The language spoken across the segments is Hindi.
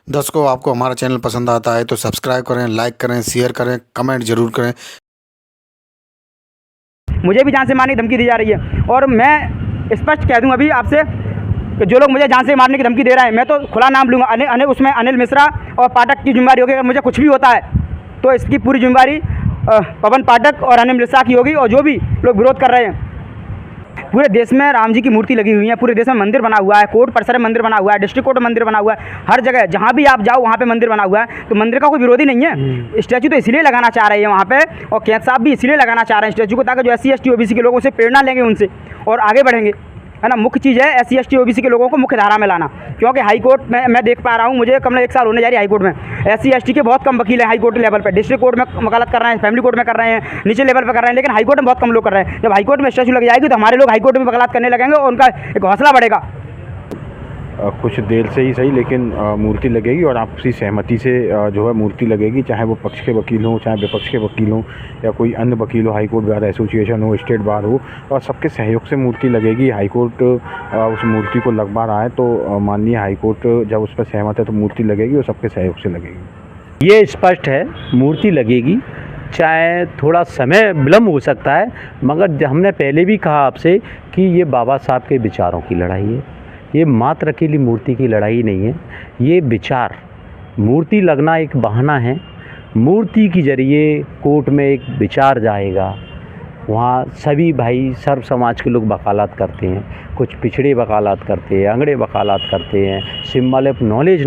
दर्शकों, आपको हमारा चैनल पसंद आता है तो सब्सक्राइब करें, लाइक करें, शेयर करें, कमेंट ज़रूर करें। मुझे भी जान से मारने की धमकी दी जा रही है और मैं स्पष्ट कह दूं अभी आपसे कि जो लोग मुझे जान से मारने की धमकी दे रहे हैं, मैं तो खुला नाम लूँगा। उसमें अनिल मिश्रा और पाठक की जिम्मेदारी होगी। अगर मुझे कुछ भी होता है तो इसकी पूरी जिम्मेदारी पवन पाठक और अनिल मिश्रा की होगी। और जो भी लोग विरोध कर रहे हैं, पूरे देश में राम जी की मूर्ति लगी हुई है, पूरे देश में मंदिर बना हुआ है, कोर्ट परिसर में मंदिर बना हुआ है, डिस्ट्रिक्ट कोर्ट में मंदिर बना हुआ है, हर जगह जहाँ भी आप जाओ वहाँ पे मंदिर बना हुआ है। तो मंदिर का कोई विरोधी नहीं है। स्टैचू तो इसलिए लगाना चाह रहे हैं वहाँ पे, और कैद साहब भी इसलिए लगाना चाह रहे हैं स्टैचू को, ताकि जो SC ST OBC के लोगों से प्रेरणा लेंगे उनसे और आगे बढ़ेंगे, है ना। मुख्य चीज़ है SC ST OBC के लोगों को मुख्य धारा में लाना, क्योंकि हाई कोर्ट में मैं देख पा रहा हूँ, मुझे कम 1 साल होने जा रही है हाई कोर्ट में। SC ST के बहुत कम वकील हैं हाई कोर्ट लेवल पे। डिस्ट्रिक्ट कोर्ट में वकालत कर रहे हैं, फैमिली कोर्ट में कर रहे हैं, नीचे लेवल पे कर रहे हैं, लेकिन हाई कोर्ट में बहुत कम लोग कर रहे हैं। जब हाई कोर्ट में स्टैचू लग जाएगी तो हमारे लोग हाई कोर्ट में वकालत करने लगेंगे और उनका एक हौसला बढ़ेगा। कुछ देर से ही सही, लेकिन मूर्ति लगेगी और आपसी सहमति से जो है मूर्ति लगेगी, चाहे वो पक्ष के वकील हों, चाहे विपक्ष के वकील हों, या कोई अन्य वकील हो, हाई कोर्ट बार एसोसिएशन हो, स्टेट बार हो, और सबके सहयोग से मूर्ति लगेगी। हाई कोर्ट उस मूर्ति को लगवा रहा है, तो माननीय हाई कोर्ट जब उस पर सहमत है तो मूर्ति लगेगी और सबके सहयोग से लगेगी। ये स्पष्ट है, मूर्ति लगेगी। चाहे थोड़ा समय विलम्ब हो सकता है, मगर हमने पहले भी कहा आपसे कि ये बाबा साहब के विचारों की लड़ाई है। ये मात्र अकेली मूर्ति की लड़ाई नहीं है, ये विचार। मूर्ति लगना एक बहाना है। मूर्ति के जरिए कोर्ट में एक विचार जाएगा, वहाँ सभी भाई सर्व समाज के लोग वकालत करते हैं, कुछ पिछड़े वकालत करते हैं, अंगड़े वकालत करते हैं, सिंबल ऑफ नॉलेज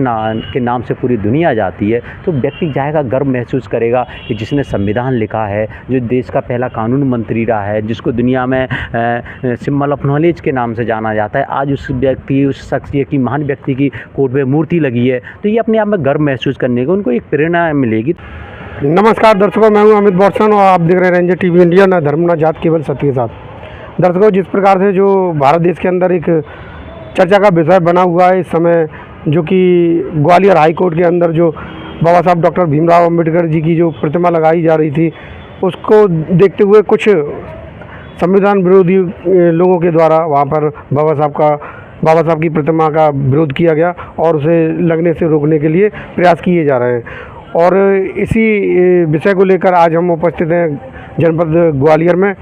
के नाम से पूरी दुनिया जाती है। तो व्यक्ति जाएगा, गर्व महसूस करेगा कि जिसने संविधान लिखा है, जो देश का पहला कानून मंत्री रहा है, जिसको दुनिया में सिंबल ऑफ नॉलेज के नाम से जाना जाता है, आज उस व्यक्ति, उस शख्सियत की, महान व्यक्ति की कोर्ट में मूर्ति लगी है। तो ये अपने आप में गर्व महसूस करने को उनको एक प्रेरणा मिलेगी। नमस्कार दर्शकों, मैं हूं अमित बॉर्सन और आप देख रहे हैं रेंजर टीवी इंडिया। ना धर्म ना जात, केवल सत्य के साथ। दर्शकों, जिस प्रकार से जो भारत देश के अंदर एक चर्चा का विषय बना हुआ है इस समय, जो कि ग्वालियर हाई कोर्ट के अंदर जो बाबा साहब डॉक्टर भीमराव अंबेडकर जी की जो प्रतिमा लगाई जा रही थी, उसको देखते हुए कुछ संविधान विरोधी लोगों के द्वारा वहाँ पर बाबा साहब की प्रतिमा का विरोध किया गया और उसे लगने से रोकने के लिए प्रयास किए जा रहे हैं। और इसी विषय को लेकर आज हम उपस्थित हैं जनपद ग्वालियर में,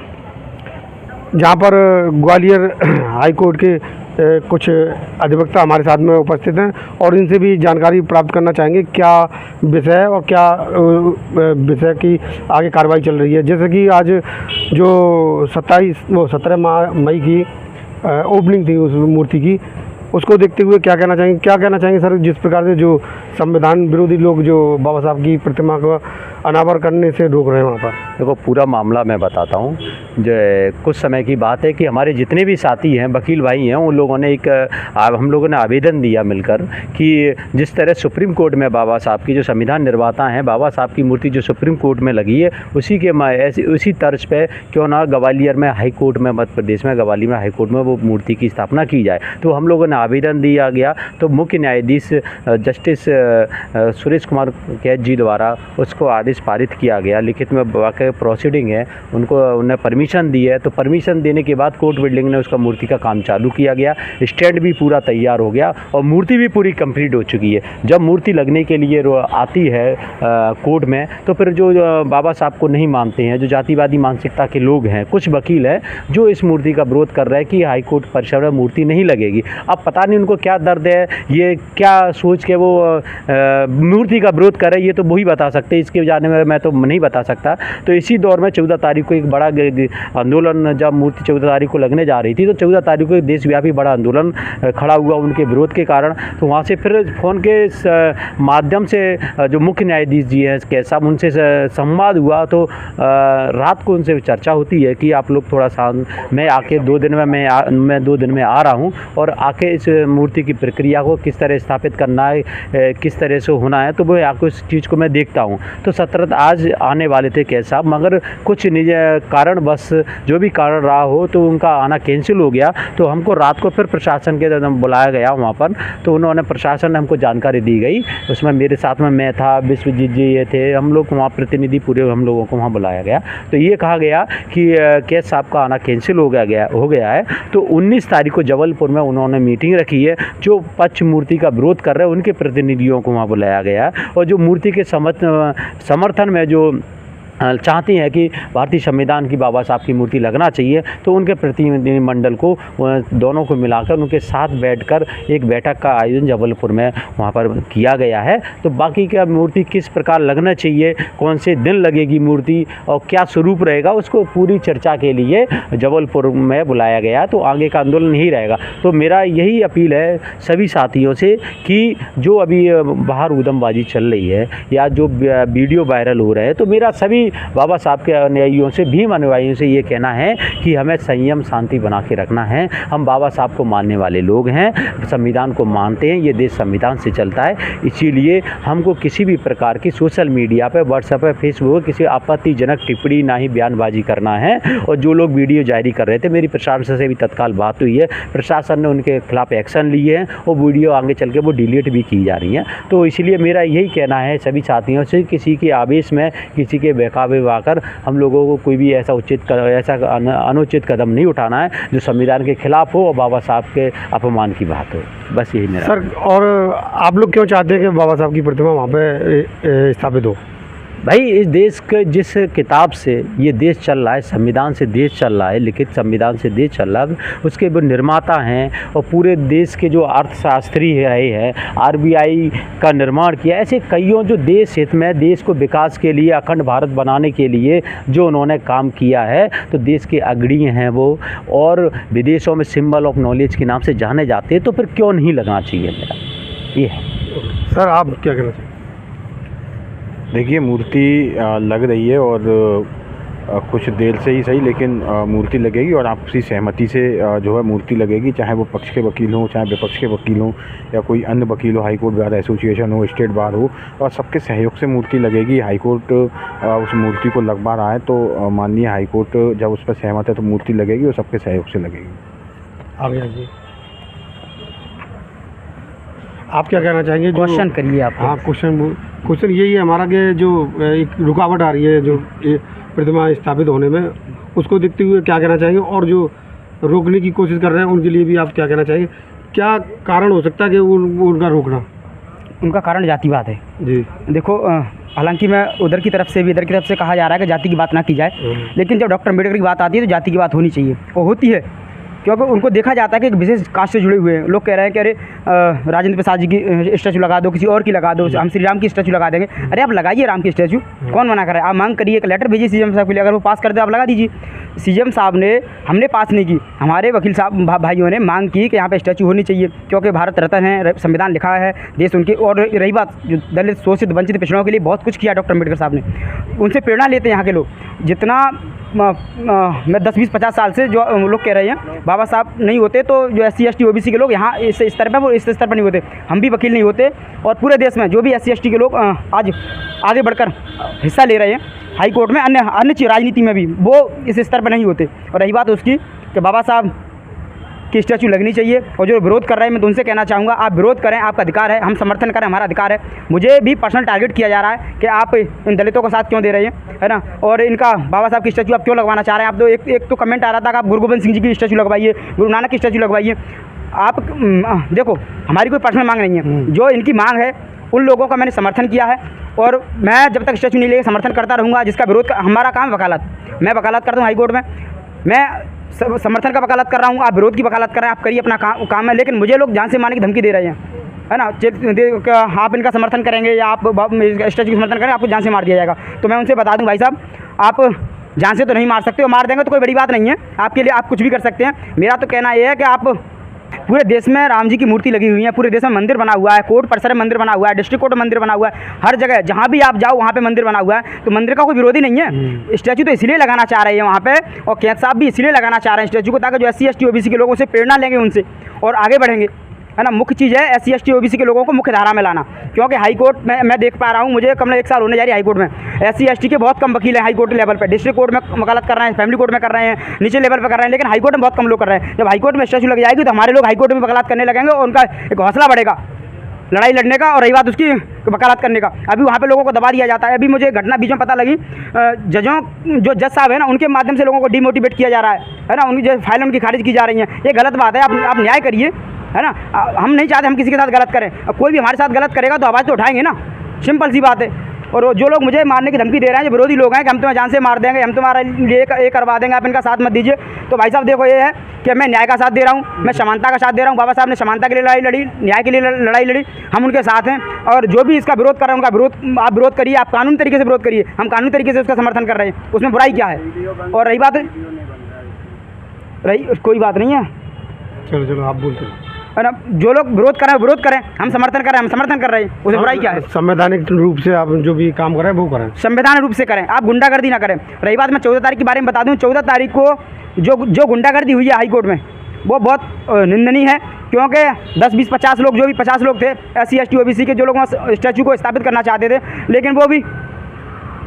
जहां पर ग्वालियर हाई कोर्ट के कुछ अधिवक्ता हमारे साथ में उपस्थित हैं और इनसे भी जानकारी प्राप्त करना चाहेंगे क्या विषय है और क्या विषय की आगे कार्रवाई चल रही है। जैसे कि आज जो 17 मई की ओपनिंग थी उस मूर्ति की, उसको देखते हुए क्या कहना चाहेंगे सर, जिस प्रकार से जो संविधान विरोधी लोग जो बाबा साहब की प्रतिमा को अनावर करने से रोक रहे हैं वहाँ पर? देखो, पूरा मामला मैं बताता हूँ। जो कुछ समय की बात है कि हमारे जितने भी साथी हैं, वकील भाई हैं, उन लोगों ने हम लोगों ने आवेदन दिया मिलकर कि जिस तरह सुप्रीम कोर्ट में बाबा साहब की जो संविधान निर्माता हैं, बाबा साहब की मूर्ति जो सुप्रीम कोर्ट में लगी है, उसी तर्ज पे क्यों ना ग्वालियर में हाई कोर्ट में, मध्य प्रदेश में ग्वालियर में हाई कोर्ट में वो मूर्ति की स्थापना की जाए। तो हम लोगों ने आवेदन दिया गया, तो मुख्य न्यायाधीश जस्टिस सुरेश कुमार कैद जी द्वारा उसको आदेश पारित किया गया। लिखित में वाकई प्रोसीडिंग है, उन्हें परमिशन दी है। तो परमिशन देने के बाद कोर्ट बिल्डिंग ने उसका मूर्ति का काम चालू किया गया, स्टैंड भी पूरा तैयार हो गया और मूर्ति भी पूरी कंप्लीट हो चुकी है। जब मूर्ति लगने के लिए आती है कोर्ट में, तो फिर जो बाबा साहब को नहीं मानते हैं, जो जातिवादी मानसिकता के लोग हैं, कुछ वकील हैं जो इस मूर्ति का विरोध कर रहे हैं कि हाई कोर्ट परिसर में मूर्ति नहीं लगेगी। अब पता नहीं उनको क्या दर्द है, ये क्या सोच के वो मूर्ति का विरोध कर रहे हैं, ये तो वही बता सकते हैं, इसके जाने में मैं तो नहीं बता सकता। तो इसी दौर में 14 तारीख को एक बड़ा आंदोलन, जब मूर्ति 14 तारीख को लगने जा रही थी, तो 14 तारीख को देशव्यापी बड़ा आंदोलन खड़ा हुआ उनके विरोध के कारण। तो वहाँ से फिर फ़ोन के माध्यम से जो मुख्य न्यायाधीश जी हैं कैद साहब, उनसे संवाद हुआ। तो रात को उनसे चर्चा होती है कि आप लोग थोड़ा सा, मैं आके 2 दिन में मैं 2 दिन में आ रहा हूँ और आके इस मूर्ति की प्रक्रिया को किस तरह स्थापित करना है, किस तरह से होना है, तो वो आके उस चीज़ को मैं देखता हूँ। तो 17 आज आने वाले थे कैद साहब, मगर कुछ निज कारण, बस जो भी कारण रहा हो, तो उनका आना कैंसिल हो गया। तो हमको रात को फिर प्रशासन के बुलाया गया वहाँ पर। तो उन्होंने, प्रशासन ने हमको जानकारी दी गई, उसमें मेरे साथ में मैं था, विश्वजीत जी ये थे, हम लोग वहाँ प्रतिनिधि पूरे हम लोगों को वहाँ बुलाया गया। तो ये कहा गया कि कैद साहब का आना कैंसिल हो गया है। तो 19 तारीख को जबलपुर में उन्होंने मीटिंग मीटिंग रखी है। जो पक्ष मूर्ति का विरोध कर रहे हैं उनके प्रतिनिधियों को वहाँ बुलाया गया है, और जो मूर्ति के समर्थन में जो चाहती हैं कि भारतीय संविधान की बाबा साहब की मूर्ति लगना चाहिए, तो उनके प्रतिनिधिमंडल को दोनों को मिलाकर उनके साथ बैठकर एक बैठक का आयोजन जबलपुर में वहाँ पर किया गया है। तो बाकी का मूर्ति किस प्रकार लगना चाहिए, कौन से दिन लगेगी मूर्ति और क्या स्वरूप रहेगा, उसको पूरी चर्चा के लिए जबलपुर में बुलाया गया। तो आगे का आंदोलन ही रहेगा। तो मेरा यही अपील है सभी साथियों से कि जो अभी बाहर उधमबाजी चल रही है या जो वीडियो वायरल हो रहे हैं, तो मेरा सभी बाबा साहब के अनुयायियों से, भीम अनुयायियों से ये कहना है कि हमें संयम शांति बना के रखना है। हम बाबा साहब को मानने वाले लोग हैं, संविधान को मानते हैं, ये देश संविधान से चलता है। इसीलिए हमको किसी भी प्रकार की सोशल मीडिया पे, व्हाट्सएप पे, फेसबुक किसी आपत्तिजनक टिप्पणी ना ही बयानबाजी करना है। और जो लोग वीडियो जारी कर रहे थे, मेरी प्रशासन से भी तत्काल बात हुई है, प्रशासन ने उनके खिलाफ एक्शन लिए हैं और वीडियो आगे चल के वो डिलीट भी की जा रही हैं। तो इसलिए मेरा यही कहना है सभी साथियों से, किसी के आवेश में, किसी के बहकावे आकर हम लोगों को कोई भी ऐसा अनुचित कदम नहीं उठाना है जो संविधान के खिलाफ हो और बाबा साहब के अपमान की बात हो। बस यही मेरा सर। और आप लोग क्यों चाहते हैं कि बाबा साहब की प्रतिमा वहाँ पे स्थापित हो? भाई, इस देश के जिस किताब से ये देश चल रहा है, संविधान से देश चल रहा है, लिखित संविधान से देश चल रहा है, उसके वो निर्माता हैं और पूरे देश के जो अर्थशास्त्री रहे हैं, आरबीआई का निर्माण किया, ऐसे कईयों जो देश हित में, देश को विकास के लिए, अखंड भारत बनाने के लिए जो उन्होंने काम किया है, तो देश के अग्रणी हैं वो, और विदेशों में सिंबल ऑफ नॉलेज के नाम से जाने जाते हैं। तो फिर क्यों नहीं लगना चाहिए, मेरा ये है। सर, आप क्या कहना चाहिए? देखिए, मूर्ति लग रही है और कुछ देर से ही सही, लेकिन मूर्ति लगेगी और आपसी सहमति से जो है मूर्ति लगेगी, चाहे वो पक्ष के वकील हों, चाहे विपक्ष के वकील हों, या कोई अन्य वकील हो, हाई कोर्ट बार एसोसिएशन हो, स्टेट बार हो, और सबके सहयोग से मूर्ति लगेगी। हाई कोर्ट उस मूर्ति को लगवा रहा है, तो माननीय हाई कोर्ट जब उस पर सहमत है तो मूर्ति लगेगी और सबके सहयोग से लगेगी। आगे जी, आप क्या कहना चाहेंगे? क्वेश्चन करिए आप। हाँ, क्वेश्चन यही है हमारा कि जो एक रुकावट आ रही है जो ये प्रतिमा स्थापित होने में, उसको देखते हुए क्या कहना चाहेंगे? और जो रोकने की कोशिश कर रहे हैं उनके लिए भी आप क्या कहना चाहेंगे? क्या कारण हो सकता है कि उनका रोकना? उनका कारण जातिवाद है जी। देखो, हालांकि मैं उधर की तरफ से भी, इधर की तरफ से कहा जा रहा है कि जाति की बात ना की जाए, लेकिन जब डॉक्टर अम्बेडकर की बात आती है तो जाति की बात होनी चाहिए, और होती है, क्योंकि उनको देखा जाता है कि एक विशेष कास्ट से जुड़े हुए हैं। लोग कह रहे हैं कि अरे राजेंद्र प्रसाद जी की स्टैचू लगा दो, किसी और की लगा दो, हम श्री राम की स्टैचू लगा देंगे। अरे आप लगाइए राम की स्टैचू, कौन मना कर रहा है? आप मांग करिए, एक लेटर भेजिए सीएम साहब के लिए, अगर वो पास कर दे आप लगा दीजिए। सीएम साहब ने, हमने पास नहीं की, हमारे वकील साहब भाइयों ने मांग की कि यहाँ पे स्टैचू होनी चाहिए, क्योंकि भारत रत्न है, संविधान लिखा है देश उनकी। और रही बात जो दलित, शोषित, वंचित पिछड़ों के लिए बहुत कुछ किया डॉक्टर अम्बेडकर साहब ने, उनसे प्रेरणा लेते हैं यहाँ के लोग। जितना मैं 10, 20, 50 साल से जो लोग कह रहे हैं बाबा साहब नहीं होते तो जो SC, ST, OBC के लोग यहाँ इस स्तर पर, वो इस स्तर पर नहीं होते, हम भी वकील नहीं होते। और पूरे देश में जो भी SC, ST के लोग आज आगे बढ़कर हिस्सा ले रहे हैं हाई कोर्ट में, अन्य राजनीति में भी, वो इस स्तर पर नहीं होते। और रही बात उसकी कि बाबा साहब की स्टैचू लगनी चाहिए, और जो विरोध कर रहे हैं मैं तो उनसे कहना चाहूँगा, आप विरोध करें, आपका अधिकार है, हम समर्थन करें, हमारा अधिकार है। मुझे भी पर्सनल टारगेट किया जा रहा है कि आप इन दलितों का साथ क्यों दे रहे हैं, है ना, और इनका बाबा साहब की स्टैचू आप क्यों लगवाना चाह रहे हैं। आप तो एक तो कमेंट आ रहा था कि आप गुरु गोबिंद सिंह जी की स्टैचू लगवाइए, गुरु नानक की स्टैचू लगवाइए। आप देखो, हमारी कोई पर्सनल मांग नहीं है, जो इनकी मांग है उन लोगों का मैंने समर्थन किया है, और मैं जब तक स्टैचू नहीं लेके समर्थन करता रहूँगा। जिसका विरोध, हमारा काम वकालत, मैं वकालत करता हूँ हाई कोर्ट में, मैं समर्थन का वकालत कर रहा हूँ, आप विरोध की वकालत कर रहे हैं, आप करिए अपना काम है। लेकिन मुझे लोग जान से मारने की धमकी दे रहे हैं, है ना, आप इनका समर्थन करेंगे या आप स्टैचू का समर्थन करें, आपको जान से मार दिया जाएगा। तो मैं उनसे बता दूं, भाई साहब, आप जान से तो नहीं मार सकते, और मार देंगे तो कोई बड़ी बात नहीं है, आपके लिए आप कुछ भी कर सकते हैं। मेरा तो कहना यह है कि आप, पूरे देश में राम जी की मूर्ति लगी हुई है, पूरे देश में मंदिर बना हुआ है, कोर्ट परिसर में मंदिर बना हुआ है, डिस्ट्रिक्ट कोर्ट में मंदिर बना हुआ है, हर जगह जहाँ भी आप जाओ वहाँ पे मंदिर बना हुआ है, तो मंदिर का कोई विरोधी नहीं है। स्टैचू तो इसलिए लगाना चाह रहे हैं वहाँ पे, और कैद साहब भी इसलिए लगाना चाह रहे हैं स्टैचू को, ताकि जो SC, ST, OBC के लोगों से प्रेरणा लेंगे उनसे और आगे बढ़ेंगे, है ना। मुख्य चीज़ है SC, ST, OBC के लोगों को मुख्य धारा में लाना, क्योंकि हाई कोर्ट में मैं देख पा रहा हूँ, मुझे कम 1 साल होने जा रही है हाई कोर्ट में, SC, ST के बहुत कम वकील हैं हाई कोर्ट लेवल पे, डिस्ट्रिक्ट कोर्ट में वकालत कर रहे हैं, फैमिली कोर्ट में कर रहे हैं, नीचे लेवल पे कर रहे हैं, लेकिन हाई कोर्ट में बहुत कम लोग कर रहे हैं। जब हाई कोर्ट में स्टैचू लग जाएगी तो हमारे लोग हाई कोर्ट में वकालत करने लगेंगे, और उनका एक हौसला बढ़ेगा लड़ाई लड़ने का, और रही बात उसकी वकालत करने का। अभी वहाँ पे लोगों को दबा दिया जाता है। अभी मुझे घटना बीच में पता लगी, जो जज साहब है ना, उनके माध्यम से लोगों को डिमोटिवेट किया जा रहा है ना, उनकी जो फाइल उनकी खारिज की जा रही है। ये गलत बात है, आप न्याय करिए, है ना। हम नहीं चाहते हम किसी के साथ गलत करें, कोई भी हमारे साथ गलत करेगा तो आवाज़ तो उठाएंगे ना, सिंपल सी बात है। और जो लोग मुझे मारने की धमकी दे रहे हैं, जो विरोधी लोग हैं कि हम तुम्हें जान से मार देंगे, हम तुम्हारा ये करवा देंगे, आप इनका साथ मत दीजिए, तो भाई साहब देखो ये है कि मैं न्याय का साथ दे रहा हूँ, मैं समानता का साथ दे रहा हूँ। बाबा साहब ने समानता के लिए लड़ाई लड़ी, न्याय के लिए लड़ाई लड़ी, हम उनके साथ हैं। और जो भी इसका विरोध कर रहे हैं उनका विरोध आप विरोध करिए, आप कानूनी तरीके से विरोध करिए, हम कानूनी तरीके से उसका समर्थन कर रहे हैं, उसमें बुराई क्या है। और रही कोई बात नहीं है, चलो आप बोलते हैं है ना। जो लोग विरोध करें, हम समर्थन कर रहे हैं, हम समर्थन कर रहे हैं, उसमें बुराई क्या है। संवैधानिक रूप से आप जो भी काम करें वो करें, संवैधानिक रूप से करें, आप गुंडागर्दी ना करें। रही बात मैं 14 तारीख के बारे में बता दूं, 14 तारीख को जो गुंडागर्दी हुई है हाई कोर्ट में, वो बहुत निंदनीय है, क्योंकि 10, 20, 50 लोग, जो भी 50 लोग थे SC, ST, OBC के, जो लोग वहाँ स्टैचू को स्थापित करना चाहते थे, लेकिन वो भी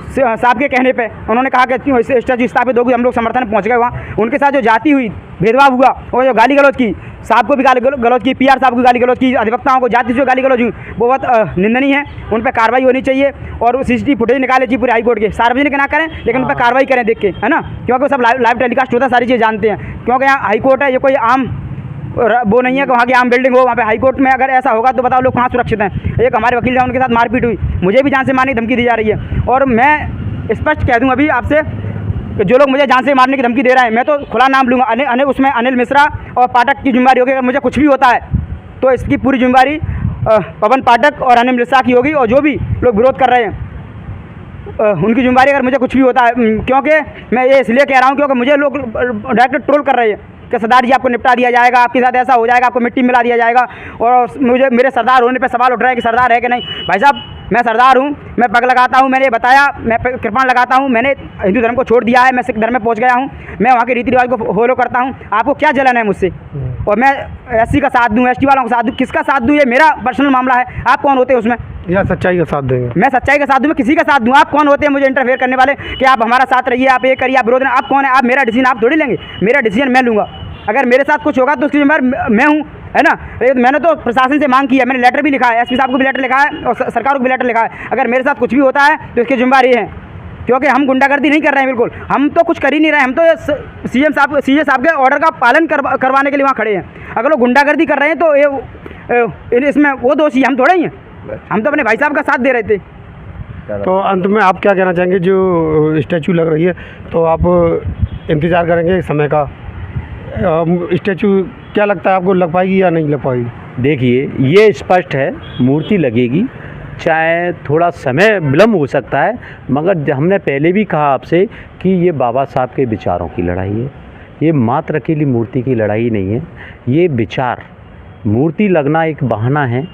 साहब के कहने पे उन्होंने कहा कि स्टैचू स्थापित होगी, हम लोग समर्थन में पहुँच गए वहाँ। उनके साथ जो जाति हुई, भेदभाव हुआ, और जो गाली गलौज की, साहब को भी गाली गलौज की, PR साहब को गाली गलौज की, अधिवक्ताओं को जाति से गाली गलौज हुई, वो बहुत निंदनीय है, उन पर कार्रवाई होनी चाहिए। और CCTV फुटेज निकाले चाहिए पूरे हाईकोर्ट के, सार्वजनिक ना करें लेकिन उन पर कार्रवाई करें देख के, है ना, क्योंकि वो सब लाइव टेलीकास्ट होता है, सारी चीज़ जानते हैं। क्योंकि यहाँ हाईकोर्ट है, ये कोई आम वो नहीं है कि वहाँ की आम बिल्डिंग हो, वहाँ पे हाईकोर्ट में अगर ऐसा होगा तो बताओ लोग कहाँ सुरक्षित हैं। एक हमारे वकील हैं, उनके साथ मारपीट हुई, मुझे भी जान से मारने की धमकी दी जा रही है। और मैं स्पष्ट कह दूँ अभी आपसे कि जो लोग मुझे जान से मारने की धमकी दे रहे हैं, मैं तो खुला नाम लूँगा, उसमें अनिल मिश्रा और पाठक की जिम्मेदारी होगी। अगर मुझे कुछ भी होता है तो इसकी पूरी जिम्मेदारी पवन पाठक और अनिल मिश्रा की होगी, और जो भी लोग विरोध कर रहे हैं उनकी जिम्मेदारी अगर मुझे कुछ भी होता है। क्योंकि मैं ये इसलिए कह रहा हूँ क्योंकि मुझे लोग डायरेक्ट ट्रोल कर रहे हैं कि सरदार जी आपको निपटा दिया जाएगा, आपके साथ ऐसा हो जाएगा, आपको मिट्टी मिला दिया जाएगा, और मुझे मेरे सरदार होने पे सवाल उठ रहा है कि सरदार है कि नहीं। भाई साहब मैं सरदार हूँ, मैं पग लगाता हूँ, मैंने बताया, मैं कृपाण लगाता हूँ, मैंने हिंदू धर्म को छोड़ दिया है, मैं सिख धर्म में पहुँच गया हूँ, मैं वहाँ के रीति रिवाज को फॉलो करता हूँ। आपको क्या जलन है मुझसे? और मैं SC का साथ दूँ, ST वालों का साथ दूँ, किसका साथ दूँ ये मेरा पर्सनल मामला है, आप कौन होते हैं उसमें? या सच्चाई का साथ देंगे? मैं सच्चाई का साथ दूँ, मैं किसी का साथ दूँ, आप कौन होते हैं मुझे इंटरफेयर करने वाले कि आप हमारा साथ रहिए, आप ये करिए, आप विरोध, आप कौन है? आप मेरा डिसीजन आप थोड़ी लेंगे, मेरा डिसीजन मैं लूँगा। अगर मेरे साथ कुछ होगा तो उसकी जिम्मेदार मैं हूँ, है ना। मैंने तो प्रशासन से मांग की है, मैंने लेटर भी लिखा है, SP साहब को भी लेटर लिखा है और सरकार को भी लेटर लिखा है। अगर मेरे साथ कुछ भी होता है तो इसकी जिम्मेदारी है, क्योंकि हम गुंडागर्दी नहीं कर रहे हैं, बिल्कुल हम तो कुछ कर ही नहीं रहे हैं। हम तो CJ साहब के ऑर्डर का पालन करवाने के लिए वहाँ खड़े हैं। अगर वो गुंडागर्दी कर रहे हैं तो ये इसमें वो दोषी हम थोड़े ही हैं, हम तो अपने भाई साहब का साथ दे रहे थे। तो अंत में आप क्या कहना चाहेंगे? जो स्टैचू लग रही है तो आप इंतज़ार करेंगे समय का, स्टैचू क्या लगता है आपको, लग पाएगी या नहीं लग पाएगी? देखिए ये स्पष्ट है, मूर्ति लगेगी, चाहे थोड़ा समय विलम्ब हो सकता है, मगर हमने पहले भी कहा आपसे कि ये बाबा साहब के विचारों की लड़ाई है, ये मात्र अकेली मूर्ति की लड़ाई नहीं है। ये विचार, मूर्ति लगना एक बहाना है,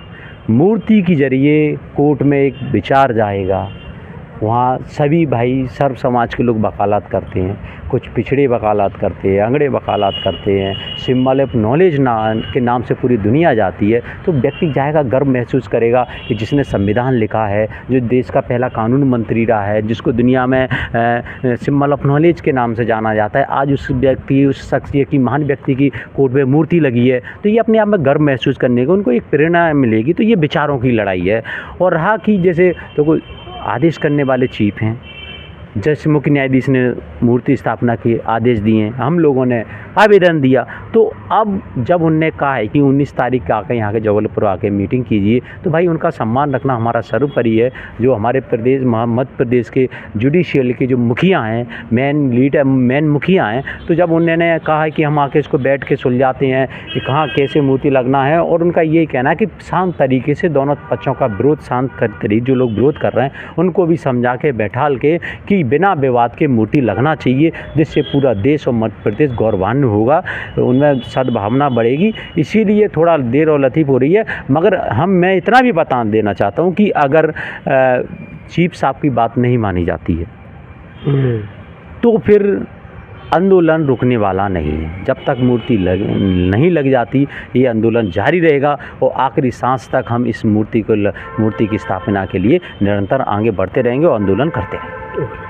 मूर्ति के जरिए कोर्ट में एक विचार जाएगा, वहाँ सभी भाई सर्व समाज के लोग वकालत करते हैं, कुछ पिछड़े वकालत करते हैं, अंगड़े वकालत करते हैं, सिंबल ऑफ नॉलेज के नाम से पूरी दुनिया जाती है। तो व्यक्ति जाएगा, गर्व महसूस करेगा कि जिसने संविधान लिखा है, जो देश का पहला कानून मंत्री रहा है, जिसको दुनिया में सिंबल ऑफ नॉलेज के नाम से जाना जाता है, आज उस व्यक्ति, उस शख्सियत की, महान व्यक्ति की कोर्ट में मूर्ति लगी है, तो ये अपने आप में गर्व महसूस करने को उनको एक प्रेरणा मिलेगी। तो ये विचारों की लड़ाई है। और रहा कि जैसे तो कोई आदेश करने वाले चीफ हैं, जैसे मुख्य न्यायाधीश ने मूर्ति स्थापना के आदेश दिए, हम लोगों ने आवेदन दिया, तो अब जब उनने कहा है कि 19 तारीख को आकर यहाँ के जबलपुर आके मीटिंग कीजिए, तो भाई उनका सम्मान रखना हमारा सर्वोपरि है। जो हमारे प्रदेश, मध्य प्रदेश के जुडिशियल के जो मुखिया हैं, मेन मुखिया हैं, तो जब उन्होंने कहा है कि हम आके इसको बैठ के सुलझाते हैं कि कहाँ कैसे मूर्ति लगना है, और उनका यही कहना है कि शांत तरीके से दोनों पक्षों का विरोध शांत तरीके, जो लोग विरोध कर रहे हैं उनको भी समझा के बैठाल के कि बिना विवाद के मूर्ति लगना चाहिए, जिससे पूरा देश और मध्य प्रदेश गौरवान्वित होगा, उनमें सद्भावना बढ़ेगी। इसीलिए थोड़ा देर और लतीफ़ हो रही है, मगर मैं इतना भी बता देना चाहता हूँ कि अगर चीफ साहब की बात नहीं मानी जाती है तो फिर आंदोलन रुकने वाला नहीं है। जब तक मूर्ति नहीं लग जाती, ये आंदोलन जारी रहेगा और आखिरी सांस तक हम इस मूर्ति की स्थापना के लिए निरंतर आगे बढ़ते रहेंगे और आंदोलन करते रहेंगे।